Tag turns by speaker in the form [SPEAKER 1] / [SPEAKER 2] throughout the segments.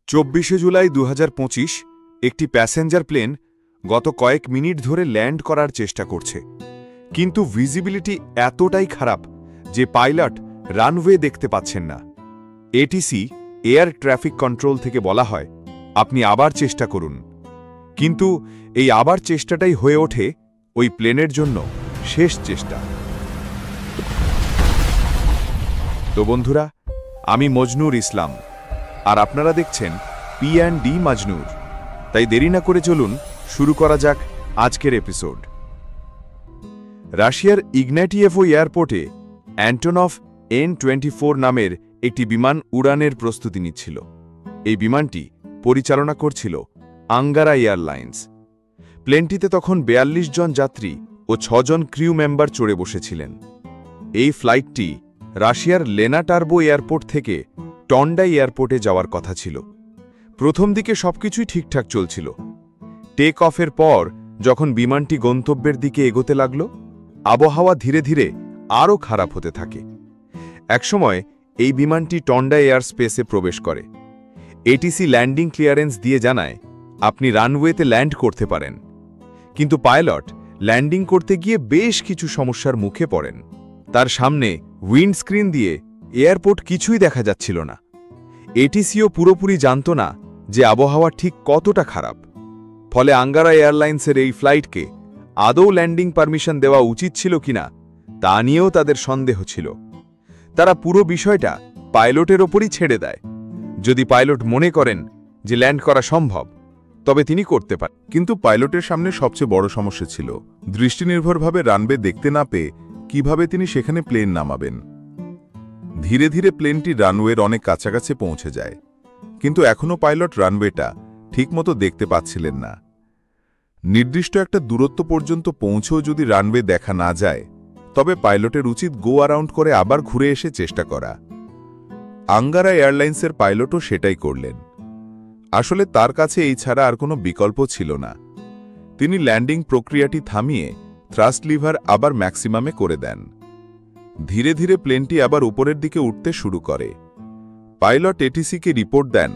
[SPEAKER 1] ২৪শে জুলাই ২০২৫ একটি passenger plane গত কয়েক মিনিট ধরে ল্যান্ড করার চেষ্টা করছে, কিন্তু ভিজিবিলিটি এতটাই খারাপ যে পাইলট রানওয়ে দেখতে পাচ্ছেন না। এটিসি এয়ার ট্রাফিক কন্ট্রোল থেকে বলা হয়, আপনি আবার চেষ্টা করুন। কিন্তু এই আবার চেষ্টাটাই হয়ে ওঠে ওই প্লেনের জন্য শেষ চেষ্টা। তো বন্ধুরা, আমি মজনুর ইসলাম, আর আপনারা দেখছেন P&D মজনুর। তাই দেরি না করে চলুন শুরু করা যাক আজকের এপিসোড। রাশিয়ার ইগনাটিয়েভো এয়ারপোর্টে অ্যান্টনভ N-24 নামের একটি বিমান উড়ানের প্রস্তুতি নিচ্ছিল। এই বিমানটি পরিচালনা করছিল আঙ্গারা এয়ারলাইন্স। প্লেনটিতে তখন ৪২ জন যাত্রী ও ৬ জন ক্রিউ মেম্বার চড়ে বসেছিলেন। এই ফ্লাইটটি রাশিয়ার লেনাটার্বো এয়ারপোর্ট থেকে টন্ডাই এয়ারপোর্টে যাওয়ার কথা ছিল। প্রথম দিকে সবকিছুই ঠিকঠাক চলছিল। টেক অফের পর যখন বিমানটি গন্তব্যের দিকে এগোতে লাগল, আবহাওয়া ধীরে ধীরে আরও খারাপ হতে থাকে। একসময় এই বিমানটি টন্ডাই এয়ার স্পেসে প্রবেশ করে। এটিসি ল্যান্ডিং ক্লিয়ারেন্স দিয়ে জানায়, আপনি রানওয়েতে ল্যান্ড করতে পারেন। কিন্তু পাইলট ল্যান্ডিং করতে গিয়ে বেশ কিছু সমস্যার মুখে পড়েন। তার সামনে উইন্ডস্ক্রিন দিয়ে এয়ারপোর্ট কিছুই দেখা যাচ্ছিল না। এটিসিও পুরোপুরি জানত না যে আবহাওয়া ঠিক কতটা খারাপ। ফলে আঙ্গারা এয়ারলাইন্সের এই ফ্লাইটকে আদৌ ল্যান্ডিং পারমিশন দেওয়া উচিত ছিল কিনা তা নিয়েও তাদের সন্দেহ ছিল। তারা পুরো বিষয়টা পাইলটের ওপরই ছেড়ে দেয়। যদি পাইলট মনে করেন যে ল্যান্ড করা সম্ভব, তবে তিনি করতে পারেন।
[SPEAKER 2] কিন্তু পাইলটের সামনে সবচেয়ে বড় সমস্যা ছিল দৃষ্টিনির্ভরভাবে রানওয়ে দেখতে না পেয়ে কিভাবে তিনি সেখানে প্লেন নামাবেন। ধীরে ধীরে প্লেনটি রানওয়ের অনেক কাছাকাছি পৌঁছে যায়, কিন্তু এখনও পাইলট রানওয়েটা ঠিকমতো দেখতে পাচ্ছিলেন না। নির্দিষ্ট একটা দূরত্ব পর্যন্ত পৌঁছেও যদি রানওয়ে দেখা না যায়, তবে পাইলটের উচিত গো অ্যারাউন্ড করে আবার ঘুরে এসে চেষ্টা করা। আঙ্গারা এয়ারলাইন্সের পাইলটও সেটাই করলেন। আসলে তার কাছে এই ছাড়া আর কোনো বিকল্প ছিল না। তিনি ল্যান্ডিং প্রক্রিয়াটি থামিয়ে থ্রাস্ট লিভার আবার ম্যাক্সিমামে করে দেন। ধীরে ধীরে প্লেনটি আবার উপরের দিকে উঠতে শুরু করে। পাইলট এটিসিকে রিপোর্ট দেন,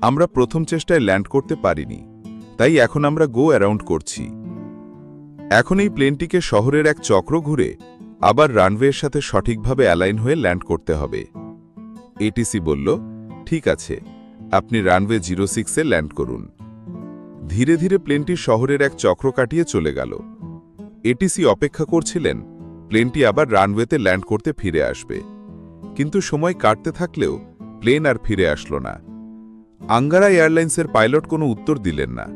[SPEAKER 2] আমরা প্রথম চেষ্টায় ল্যান্ড করতে পারিনি, তাই এখন আমরা গো অ্যারাউন্ড করছি। এখন এই প্লেনটিকে শহরের এক চক্র ঘুরে আবার রানওয়ের সাথে সঠিকভাবে অ্যালাইন হয়ে ল্যান্ড করতে হবে। এটিসি বলল, ঠিক আছে, আপনি রানওয়ে 06-এ ল্যান্ড করুন। ধীরে ধীরে প্লেনটি শহরের এক চক্র কাটিয়ে চলে গেল। এটিসি অপেক্ষা করছিলেন প্লেনটি আবার রানওয়েতে ল্যান্ড করতে ফিরে আসবে, কিন্তু সময় কাটতে থাকলেও প্লেন আর ফিরে আসলো না। আঙ্গারা এয়ারলাইন্সের পাইলট কোনো উত্তর দিলেন না।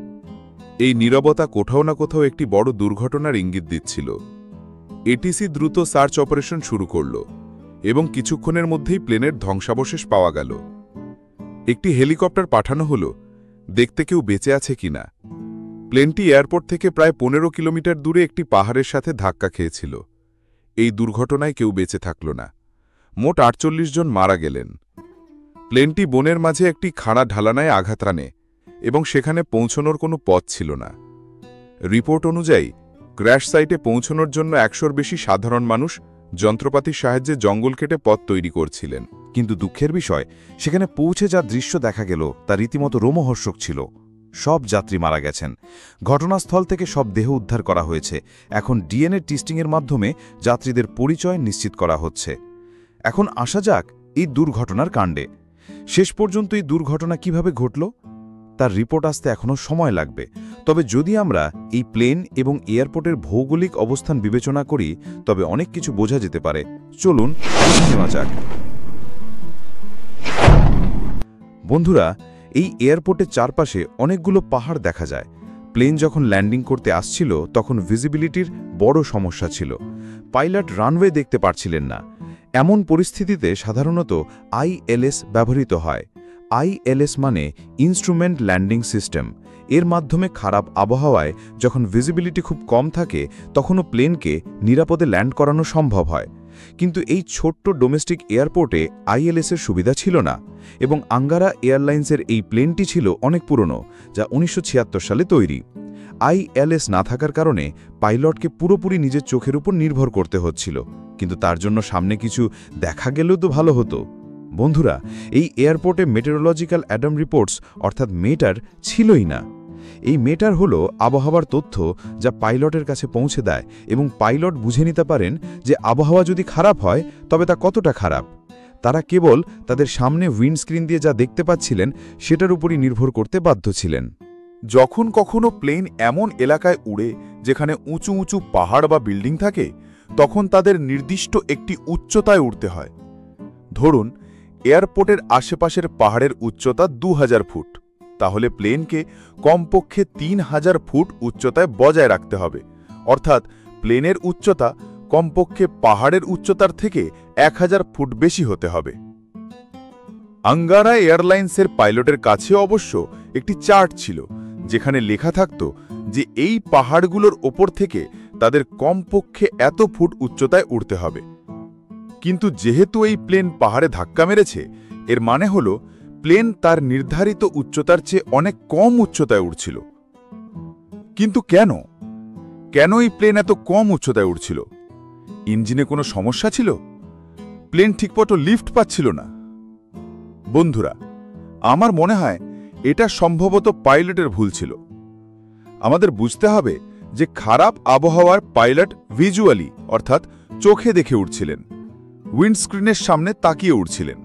[SPEAKER 2] এই নীরবতা কোথাও না কোথাও একটি বড় দুর্ঘটনার ইঙ্গিত দিচ্ছিল। এটিসি দ্রুত সার্চ অপারেশন শুরু করল এবং কিছুক্ষণের মধ্যেই প্লেনের ধ্বংসাবশেষ পাওয়া গেল। একটি হেলিকপ্টার পাঠানো হল দেখতে কেউ বেঁচে আছে কিনা। প্লেনটি এয়ারপোর্ট থেকে প্রায় ১৫ কিলোমিটার দূরে একটি পাহাড়ের সাথে ধাক্কা খেয়েছিল। এই দুর্ঘটনায় কেউ বেঁচে থাকল না। মোট ৪৮ জন মারা গেলেন। প্লেনটি বনের মাঝে একটি খাড়া ঢালানায় আঘাত হানে এবং সেখানে পৌঁছনোর কোনো পথ ছিল না। রিপোর্ট অনুযায়ী ক্র্যাশ সাইটে পৌঁছনোর জন্য ১০০-র বেশি সাধারণ মানুষ যন্ত্রপাতির সাহায্যে জঙ্গল কেটে পথ তৈরি করছিলেন।
[SPEAKER 1] কিন্তু দুঃখের বিষয়, সেখানে পৌঁছে যা দৃশ্য দেখা গেল তা রীতিমতো রোমহর্ষক ছিল। সব যাত্রী মারা গেছেন। ঘটনাস্থল থেকে সব দেহ উদ্ধার করা হয়েছে। এখন ডিএনএ টেস্টিংয়ের মাধ্যমে যাত্রীদের পরিচয় নিশ্চিত করা হচ্ছে। এখন আসা যাক এই দুর্ঘটনার কাণ্ডে। শেষ পর্যন্ত এই দুর্ঘটনা কিভাবে ঘটল তার রিপোর্ট আসতে এখনও সময় লাগবে। তবে যদি আমরা এই প্লেন এবং এয়ারপোর্টের ভৌগোলিক অবস্থান বিবেচনা করি, তবে অনেক কিছু বোঝা যেতে পারে। চলুন নেওয়া যাক। বন্ধুরা, এই এয়ারপোর্টের চারপাশে অনেকগুলো পাহাড় দেখা যায়। প্লেন যখন ল্যান্ডিং করতে আসছিল তখন ভিজিবিলিটির বড় সমস্যা ছিল। পাইলট রানওয়ে দেখতে পারছিলেন না। এমন পরিস্থিতিতে সাধারণত ILS ব্যবহৃত হয়। ILS মানে ইনস্ট্রুমেন্ট ল্যান্ডিং সিস্টেম। এর মাধ্যমে খারাপ আবহাওয়ায় যখন ভিজিবিলিটি খুব কম থাকে, তখনও প্লেনকে নিরাপদে ল্যান্ড করানো সম্ভব হয়। কিন্তু এই ছোট্ট ডোমেস্টিক এয়ারপোর্টে ILS-এর সুবিধা ছিল না, এবং আঙ্গারা এয়ারলাইন্সের এই প্লেনটি ছিল অনেক পুরনো, যা ১৯৭৬ সালে তৈরি। ILS না থাকার কারণে পাইলটকে পুরোপুরি নিজের চোখের উপর নির্ভর করতে হচ্ছিল। কিন্তু তার জন্য সামনে কিছু দেখা গেলেও তো ভালো হতো।
[SPEAKER 3] বন্ধুরা, এই এয়ারপোর্টে মেটেরোলজিক্যাল অ্যাডাম রিপোর্টস অর্থাৎ মেটার ছিলই না। এই মেটার হলো আবহাওয়ার তথ্য যা পাইলটের কাছে পৌঁছে দেয় এবং পাইলট বুঝে নিতে পারেন যে আবহাওয়া যদি খারাপ হয় তবে তা কতটা খারাপ। তারা কেবল তাদের সামনে উইন্ডস্ক্রিন দিয়ে যা দেখতে পাচ্ছিলেন সেটার উপরই নির্ভর করতে বাধ্য ছিলেন।
[SPEAKER 2] যখন কখনো প্লেন এমন এলাকায় উড়ে যেখানে উঁচু উঁচু পাহাড় বা বিল্ডিং থাকে, তখন তাদের নির্দিষ্ট একটি উচ্চতায় উঠতে হয়। ধরুন এয়ারপোর্টের আশেপাশের পাহাড়ের উচ্চতা 2000 ফুট, তাহলে প্লেনকে কমপক্ষে 3000 ফুট উচ্চতায় বজায় রাখতে হবে, অর্থাৎ প্লেনের উচ্চতা কমপক্ষে পাহাড়ের উচ্চতার থেকে 1000 ফুট বেশি হতে হবে। আঙ্গারা এয়ারলাইন্সের পাইলটের কাছে অবশ্য একটি চার্ট ছিল যেখানে লেখা থাকত যে এই পাহাড়গুলোর ওপর থেকে তাদের কমপক্ষে এত ফুট উচ্চতায় উঠতে হবে। কিন্তু যেহেতু এই প্লেন পাহাড়ে ধাক্কা মেরেছে, এর মানে হল প্লেন তার নির্ধারিত উচ্চতার চেয়ে অনেক কম উচ্চতায় উড়ছিল। কিন্তু কেন এই প্লেন এত কম উচ্চতায় উড়ছিল? ইঞ্জিনে কোনো সমস্যা ছিল? প্লেন ঠিকমতো লিফট পাচ্ছিল না? বন্ধুরা, আমার মনে হয় এটা সম্ভবত পাইলটের ভুল ছিল। আমাদের বুঝতে হবে যে খারাপ আবহাওয়ার পাইলট ভিজুয়ালি অর্থাৎ চোখে দেখে উড়ছিলেন, উইন্ডস্ক্রিনের সামনে তাকিয়ে উড়ছিলেন।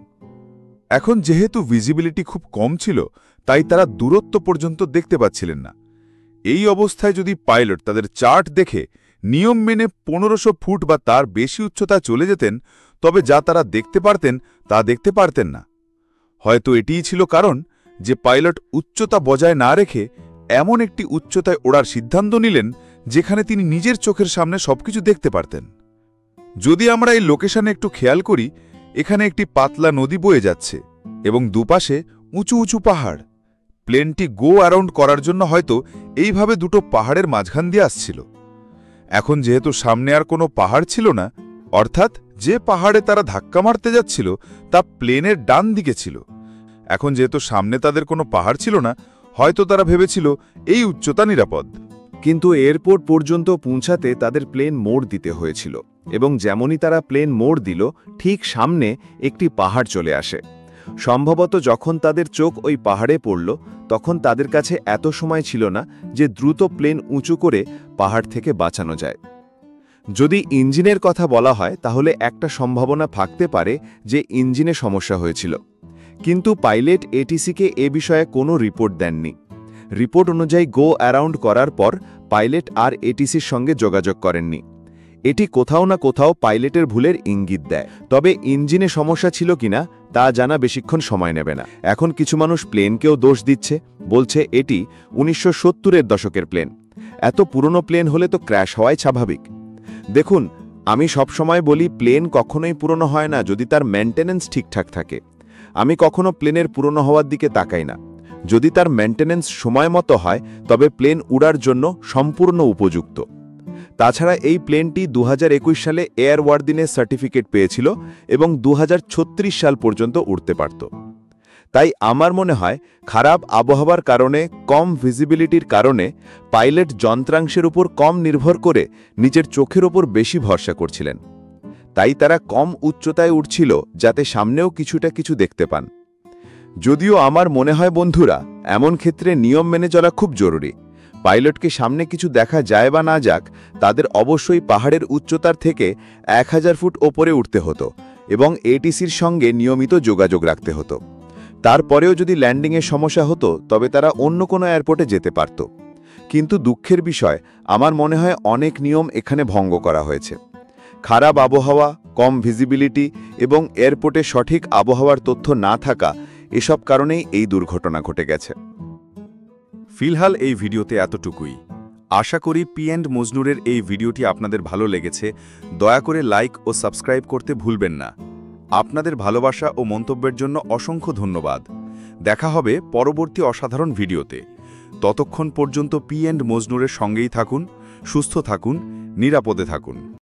[SPEAKER 2] এখন যেহেতু ভিজিবিলিটি খুব কম ছিল, তাই তারা দূরত্ব পর্যন্ত দেখতে পাচ্ছিলেন না। এই অবস্থায় যদি পাইলট তাদের চার্ট দেখে নিয়ম মেনে 1500 ফুট বা তার বেশি উচ্চতায় চলে যেতেন, তবে যা তারা দেখতে পারতেন তা দেখতে পারতেন না। হয়তো এটিই ছিল কারণ যে পাইলট উচ্চতা বজায় না রেখে এমন একটি উচ্চতায় ওড়ার সিদ্ধান্ত নিলেন যেখানে তিনি নিজের চোখের সামনে সবকিছু দেখতে পারতেন। যদি আমরা এই লোকেশনে একটু খেয়াল করি, এখানে একটি পাতলা নদী বয়ে যাচ্ছে এবং দুপাশে উঁচু উঁচু পাহাড়। প্লেনটি গো অ্যারাউন্ড করার জন্য হয়তো এইভাবে দুটো পাহাড়ের মাঝখান দিয়ে আসছিল। এখন যেহেতু সামনে আর কোনো পাহাড় ছিল না, অর্থাৎ যে পাহাড়ে তারা ধাক্কা মারতে যাচ্ছিল তা প্লেনের ডান দিকে ছিল। এখন যেহেতু সামনে তাদের কোনো পাহাড় ছিল না, হয়তো তারা ভেবেছিল এই উচ্চতা নিরাপদ।
[SPEAKER 1] কিন্তু এয়ারপোর্ট পর্যন্ত পৌঁছাতে তাদের প্লেন মোড় দিতে হয়েছিল, এবং যেমনই তারা প্লেন মোড় দিল, ঠিক সামনে একটি পাহাড় চলে আসে। সম্ভবত যখন তাদের চোখ ওই পাহাড়ে পড়ল, তখন তাদের কাছে এত সময় ছিল না যে দ্রুত প্লেন উঁচু করে পাহাড় থেকে বাঁচানো যায়। যদি ইঞ্জিনের কথা বলা হয়, তাহলে একটা সম্ভাবনা থাকতে পারে যে ইঞ্জিনে সমস্যা হয়েছিল, কিন্তু পাইলট এটিসিকে এ বিষয়ে কোনো রিপোর্ট দেননি। রিপোর্ট অনুযায়ী গো অ্যারাউন্ড করার পর পাইলট আর এটিসির সঙ্গে যোগাযোগ করেননি। এটি কোথাও না কোথাও পাইলটের ভুলের ইঙ্গিত দেয়। তবে ইঞ্জিনে সমস্যা ছিল কিনা তা জানা বেশিক্ষণ সময় নেবে না। এখন কিছু মানুষ প্লেনকেও দোষ দিচ্ছে, বলছে এটি 1970-এর দশকের প্লেন। এত পুরনো প্লেন হলে তো ক্র্যাশ হওয়াই স্বাভাবিক। দেখুন, আমি সবসময় বলি প্লেন কখনোই পুরনো হয় না যদি তার মেইনটেনেন্স ঠিকঠাক থাকে। আমি কখনো প্লেনের পুরনো হওয়ার দিকে তাকাই না। যদি তার মেইনটেনেন্স সময় মতো হয়, তবে প্লেন উড়ার জন্য সম্পূর্ণ উপযুক্ত। তাছাড়া এই প্লেনটি 2021 সালে এয়ারওয়ার্দিনেস সার্টিফিকেট পেয়েছিল এবং 2036 সাল পর্যন্ত উড়তে পারত। তাই আমার মনে হয় খারাপ আবহাওয়ার কারণে, কম ভিজিবিলিটির কারণে পাইলট যন্ত্রাংশের উপর কম নির্ভর করে নিজের চোখের ওপর বেশি ভরসা করছিলেন। তাই তারা কম উচ্চতায় উঠছিল যাতে সামনেও কিছু দেখতে পান। যদিও আমার মনে হয় বন্ধুরা, এমন ক্ষেত্রে নিয়ম মেনে চলা খুব জরুরি। পাইলটকে সামনে কিছু দেখা যায় বা না যাক, তাদের অবশ্যই পাহাড়ের উচ্চতার থেকে 1000 ফুট ওপরে উঠতে হতো এবং এটিসির সঙ্গে নিয়মিত যোগাযোগ রাখতে হতো। তারপরেও যদি ল্যান্ডিংয়ের সমস্যা হতো, তবে তারা অন্য কোনো এয়ারপোর্টে যেতে পারত। কিন্তু দুঃখের বিষয়, আমার মনে হয় অনেক নিয়ম এখানে ভঙ্গ করা হয়েছে। খারাপ আবহাওয়া, কম ভিজিবিলিটি এবং এয়ারপোর্টে সঠিক আবহাওয়ার তথ্য না থাকা, এসব কারণেই এই দুর্ঘটনা ঘটে গেছে।
[SPEAKER 3] ফিলহাল এই ভিডিওতে এতটুকুই। আশা করি পি&মজনুরের এই ভিডিওটি আপনাদের ভালো লেগেছে। দয়া করে লাইক ও সাবস্ক্রাইব করতে ভুলবেন না। আপনাদের ভালোবাসা ও মন্তব্যের জন্য অসংখ্য ধন্যবাদ। দেখা হবে পরবর্তী অসাধারণ ভিডিওতে। ততক্ষণ পর্যন্ত পি&মজনুরের সঙ্গেই থাকুন, সুস্থ থাকুন, নিরাপদে থাকুন।